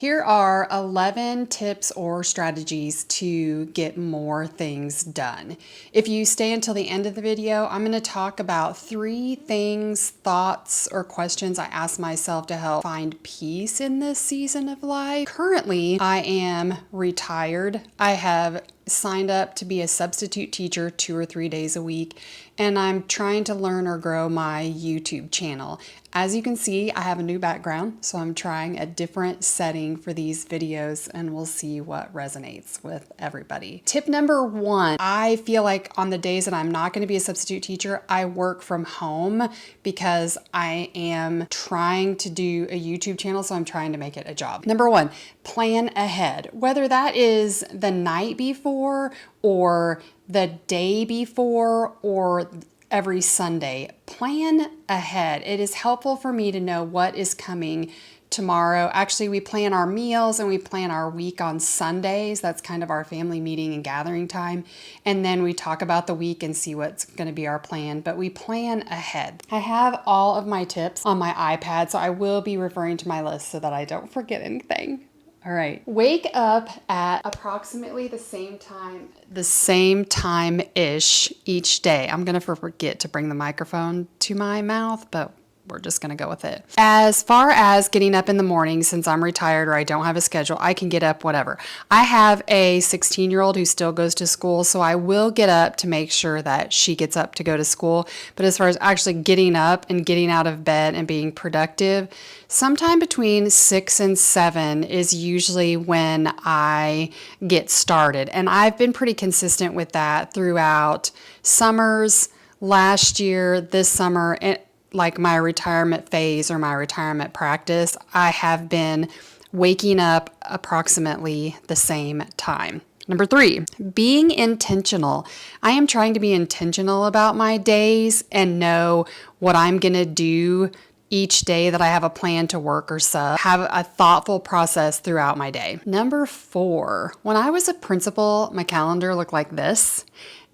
Here are 11 tips or strategies to get more things done. If you stay until the end of the video, I'm going to talk about 3 things, thoughts, or questions I ask myself to help find peace in this season of life. Currently, I am retired. I have signed up to be a substitute teacher 2 or 3 days a week, and I'm trying to learn or grow my YouTube channel. As you can see, I have a new background, so I'm trying a different setting for these videos, and we'll see what resonates with everybody. Tip number 1, I feel like on the days that I'm not going to be a substitute teacher, I work from home because I am trying to do a YouTube channel, so I'm trying to make it a job. Number 1, plan ahead. Whether that is the night before or the day before or every Sunday, plan ahead. It is helpful for me to know what is coming tomorrow. Actually, we plan our meals and we plan our week on Sundays. That's kind of our family meeting and gathering time. And then we talk about the week and see what's going to be our plan, but we plan ahead. I have all of my tips on my iPad, so I will be referring to my list so that I don't forget anything. All right. Wake up at approximately the same time-ish each day. I'm going to forget to bring the microphone to my mouth, but we're just going to go with it. As far as getting up in the morning, since I'm retired or I don't have a schedule, I can get up whatever. I have a 16-year-old who still goes to school, so I will get up to make sure that she gets up to go to school. But as far as actually getting up and getting out of bed and being productive, sometime between 6 and 7 is usually when I get started. And I've been pretty consistent with that throughout summers, last year, this summer, and like my retirement phase or my retirement practice, I have been waking up approximately the same time. Number 3, being intentional. I am trying to be intentional about my days and know what I'm going to do each day that I have a plan to work or sub. Have a thoughtful process throughout my day. Number 4, when I was a principal, my calendar looked like this.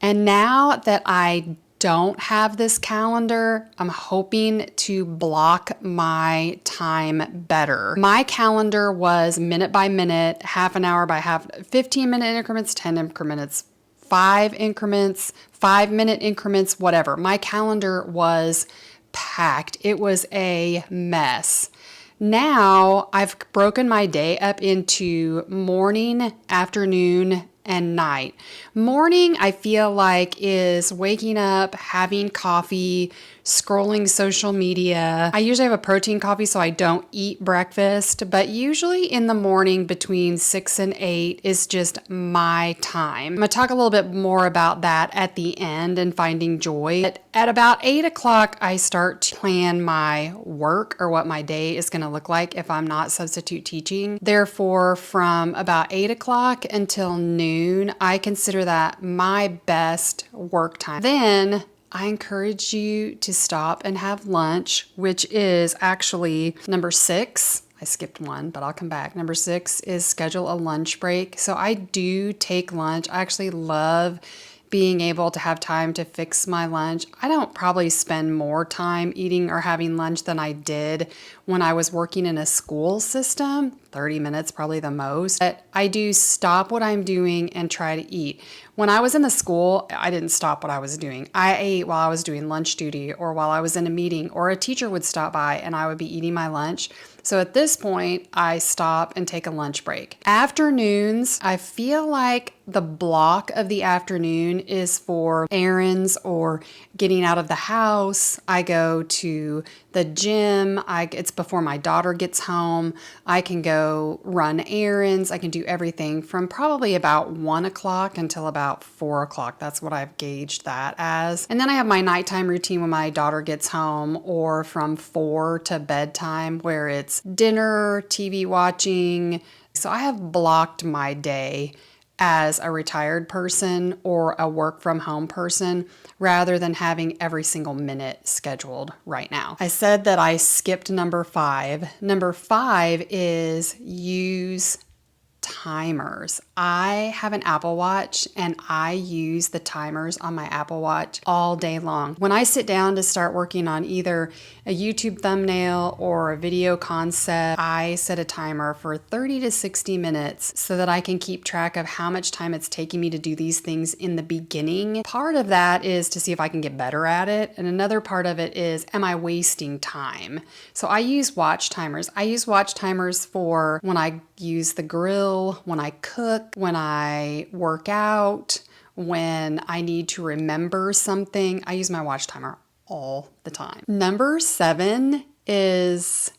And now that I don't have this calendar, I'm hoping to block my time better. My calendar was minute by minute, half an hour by half, 15-minute increments, 10 increments, 5 increments, 5-minute increments, whatever. My calendar was packed. It was a mess. Now I've broken my day up into morning, afternoon, and night. Morning, I feel like, is waking up, having coffee, scrolling social media. I usually have a protein coffee, so I don't eat breakfast, but usually in the morning between 6 and 8 is just my time. I'm going to talk a little bit more about that at the end and finding joy. At about 8 o'clock, I start to plan my work or what my day is going to look like if I'm not substitute teaching. Therefore, from about 8 o'clock until noon, I consider that my best work time. Then I encourage you to stop and have lunch, which is actually number 6. I skipped one, but I'll come back. Number 6 is schedule a lunch break. So I do take lunch. I actually love being able to have time to fix my lunch. I don't probably spend more time eating or having lunch than I did when I was working in a school system, 30 minutes probably the most. But I do stop what I'm doing and try to eat. When I was in the school, I didn't stop what I was doing. I ate while I was doing lunch duty or while I was in a meeting, or a teacher would stop by and I would be eating my lunch. So at this point, I stop and take a lunch break. Afternoons, I feel like the block of the afternoon is for errands or getting out of the house. I go to the gym. It's before my daughter gets home. I can go run errands. I can do everything from probably about 1 o'clock until about 4 o'clock. That's what I've gauged that as. And then I have my nighttime routine when my daughter gets home, or from 4 to bedtime, where it's dinner, TV watching. So I have blocked my day as a retired person or a work from home person rather than having every single minute scheduled right now. I said that I skipped number 5. Number 5 is use timers. I have an Apple Watch and I use the timers on my Apple Watch all day long. When I sit down to start working on either a YouTube thumbnail or a video concept, I set a timer for 30 to 60 minutes so that I can keep track of how much time it's taking me to do these things in the beginning. Part of that is to see if I can get better at it. And another part of it is, am I wasting time? So I use watch timers. I use watch timers for when I use the grill, when I cook, when I work out, when I need to remember something. I use my watch timer all the time. Number 7 is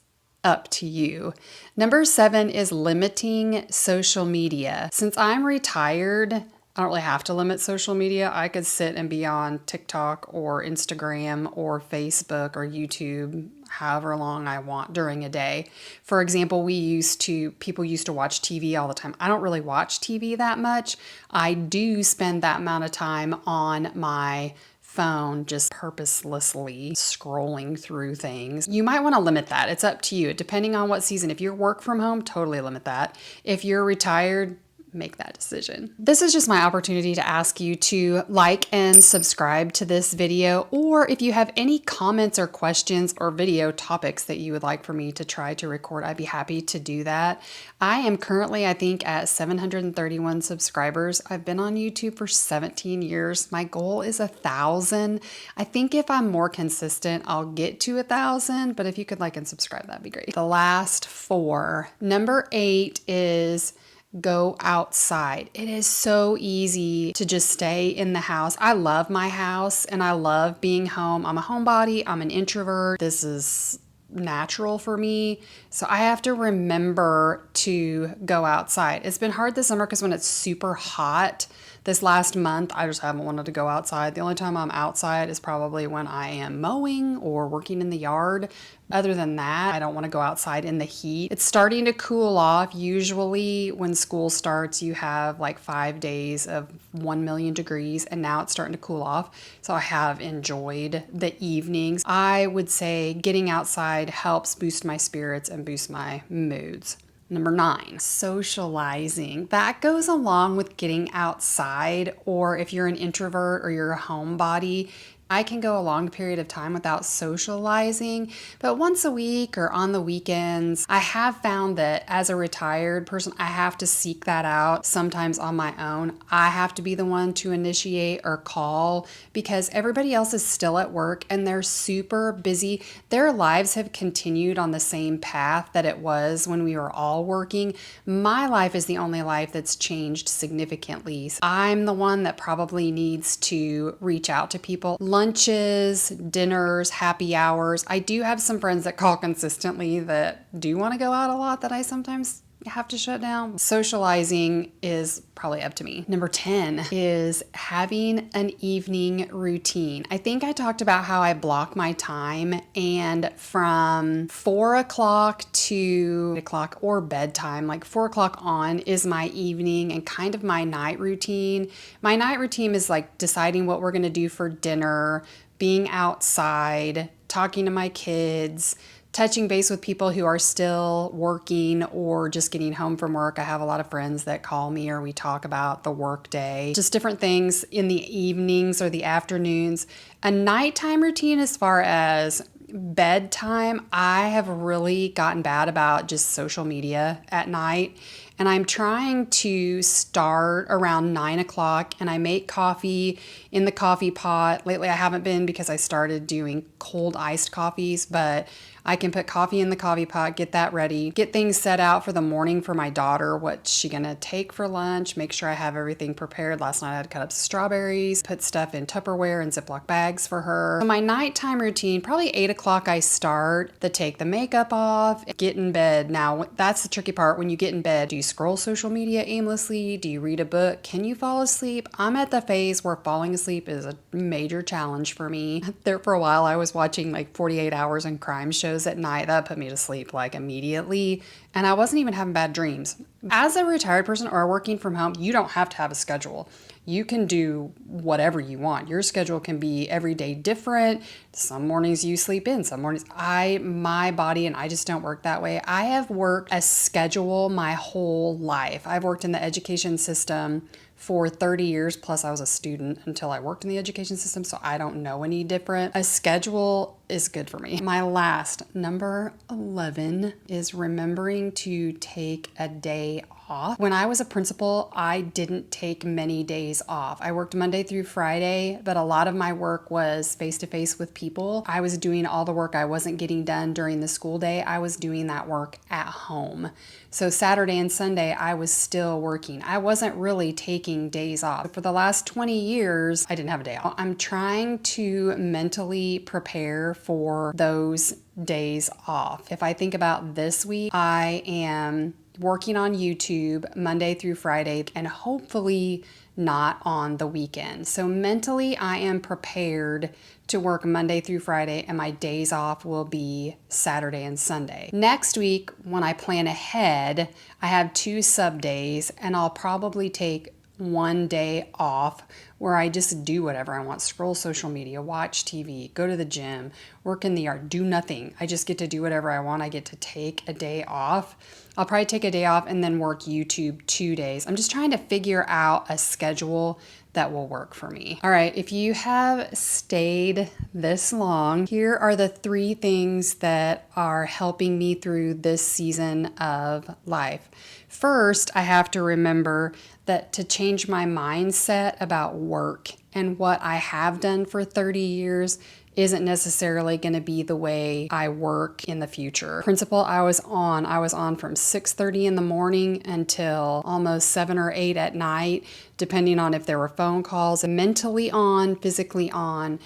up to you. Number 7 is limiting social media. Since I'm retired, I don't really have to limit social media. I could sit and be on TikTok or Instagram or Facebook or YouTube however long I want during a day. For example, people used to watch TV all the time. I don't really watch TV that much. I do spend that amount of time on my phone just purposelessly scrolling through things. You might want to limit that. It's up to you, depending on what season. If you're work from home, totally limit that. If you're retired, make that decision. This is just my opportunity to ask you to like and subscribe to this video, or if you have any comments or questions or video topics that you would like for me to try to record, I'd be happy to do that. I am currently, I think, at 731 subscribers. I've been on YouTube for 17 years. My goal is 1,000. I think if I'm more consistent, I'll get to 1,000, but if you could like and subscribe, that'd be great. The last 4. Number 8 is go outside. It is so easy to just stay in the house. I love my house and I love being home. I'm a homebody. I'm an introvert. This is natural for me. So I have to remember to go outside. It's been hard this summer because when it's super hot, this last month, I just haven't wanted to go outside. The only time I'm outside is probably when I am mowing or working in the yard. Other than that, I don't want to go outside in the heat. It's starting to cool off. Usually when school starts, you have like 5 days of 1 million degrees, and now it's starting to cool off. So I have enjoyed the evenings. I would say getting outside helps boost my spirits and boost my moods. Number 9, socializing. That goes along with getting outside, or if you're an introvert or you're a homebody, I can go a long period of time without socializing, but once a week or on the weekends, I have found that as a retired person, I have to seek that out sometimes on my own. I have to be the one to initiate or call because everybody else is still at work and they're super busy. Their lives have continued on the same path that it was when we were all working. My life is the only life that's changed significantly. I'm the one that probably needs to reach out to people. Lunches, dinners, happy hours. I do have some friends that call consistently that do want to go out a lot that I sometimes have to shut down. Socializing is probably up to me. Number 10 is having an evening routine. I think I talked about how I block my time, and from 4 o'clock to 8 o'clock or bedtime, like 4 o'clock on is my evening and kind of my night routine. My night routine is like deciding what we're going to do for dinner, being outside, talking to my kids, touching base with people who are still working or just getting home from work. I have a lot of friends that call me or we talk about the work day, just different things in the evenings or the afternoons. A nighttime routine as far as bedtime, I have really gotten bad about just social media at night. And I'm trying to start around 9 o'clock, and I make coffee in the coffee pot. Lately I haven't been because I started doing cold iced coffees, but I can put coffee in the coffee pot, get that ready, get things set out for the morning for my daughter, what's she gonna take for lunch, make sure I have everything prepared. Last night I had to cut up strawberries, put stuff in Tupperware and Ziploc bags for her. So my nighttime routine, probably 8 o'clock I start to take the makeup off, get in bed. Now that's the tricky part. When you get in bed, do you scroll social media aimlessly? Do you read a book? Can you fall asleep? I'm at the phase where falling asleep is a major challenge for me. There for a while I was watching like 48 hours and crime shows at night. That put me to sleep like immediately, and I wasn't even having bad dreams. As a retired person or working from home, you don't have to have a schedule. You can do whatever you want. Your schedule can be every day different. Some mornings you sleep in, some mornings my body and I just don't work that way. I have worked a schedule my whole life. I've worked in the education system for 30 years, plus I was a student until I worked in the education system, so I don't know any different. A schedule is good for me. My last, number 11, is remembering to take a day off. When I was a principal, I didn't take many days off. I worked Monday through Friday, but a lot of my work was face-to-face with people. I was doing all the work I wasn't getting done during the school day. I was doing that work at home. So Saturday and Sunday, I was still working. I wasn't really taking days off. For the last 20 years, I didn't have a day off. I'm trying to mentally prepare for those days off. If I think about this week, I am working on YouTube Monday through Friday and hopefully not on the weekend. So mentally, I am prepared to work Monday through Friday and my days off will be Saturday and Sunday. Next week, when I plan ahead, I have 2 sub days and I'll probably take 1 day off where I just do whatever I want. Scroll social media, watch TV, go to the gym, work in the yard, do nothing. I just get to do whatever I want. I get to take a day off. I'll probably take a day off and then work YouTube 2 days. I'm just trying to figure out a schedule that will work for me. All right, if you have stayed this long, here are the 3 things that are helping me through this season of life. First, I have to remember that to change my mindset about work and what I have done for 30 years isn't necessarily going to be the way I work in the future. Principal I was on from 6:30 in the morning until almost 7 or 8 at night, depending on if there were phone calls. Mentally on, physically on,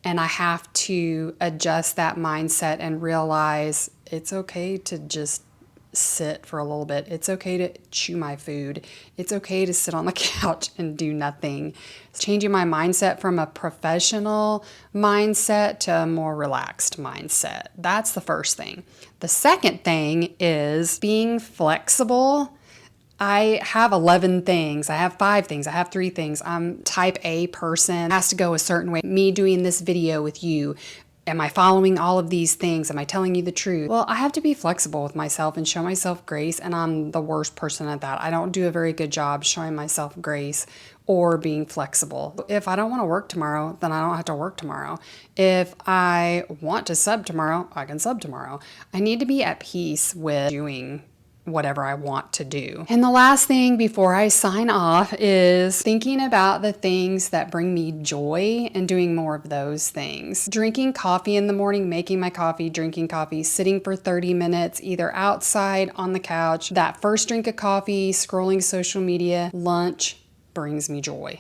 and I have to adjust that mindset and realize it's okay to just sit for a little bit. It's okay to chew my food. It's okay to sit on the couch and do nothing. Changing my mindset from a professional mindset to a more relaxed mindset. That's the first thing. The second thing is being flexible. I have 11 things. I have 5 things. I have 3 things. I'm type A person. It has to go a certain way. Me doing this video with you, am I following all of these things? Am I telling you the truth? Well, I have to be flexible with myself and show myself grace, and I'm the worst person at that. I don't do a very good job showing myself grace or being flexible. If I don't want to work tomorrow, then I don't have to work tomorrow. If I want to sub tomorrow, I can sub tomorrow. I need to be at peace with doing whatever I want to do. And the last thing before I sign off is thinking about the things that bring me joy and doing more of those things. Drinking coffee in the morning, making my coffee, drinking coffee, sitting for 30 minutes, either outside on the couch, that first drink of coffee, scrolling social media, lunch brings me joy.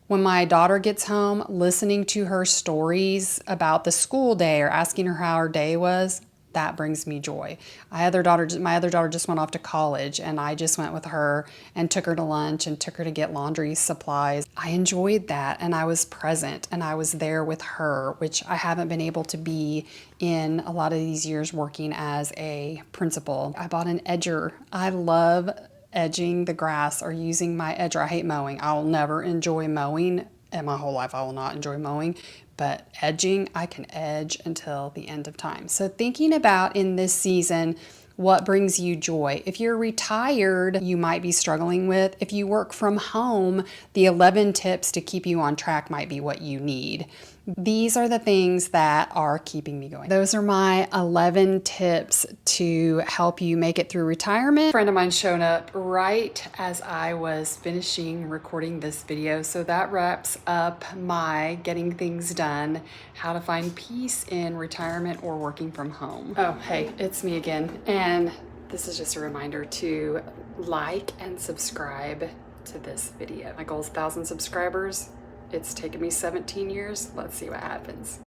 When my daughter gets home, listening to her stories about the school day or asking her how her day was, that brings me joy. My other daughter just went off to college, and I just went with her and took her to lunch and took her to get laundry supplies. I enjoyed that, and I was present, and I was there with her, which I haven't been able to be in a lot of these years working as a principal. I bought an edger. I love edging the grass or using my edger. I hate mowing. I'll never enjoy mowing. In my whole life, I will not enjoy mowing. But edging, I can edge until the end of time. So thinking about in this season, what brings you joy? If you're retired, you might be struggling with. If you work from home, the 11 tips to keep you on track might be what you need. These are the things that are keeping me going. Those are my 11 tips to help you make it through retirement. A friend of mine showed up right as I was finishing recording this video. So that wraps up my getting things done, how to find peace in retirement or working from home. Oh, hey, it's me again. And this is just a reminder to like and subscribe to this video. My goal is 1,000 subscribers. It's taken me 17 years. Let's see what happens.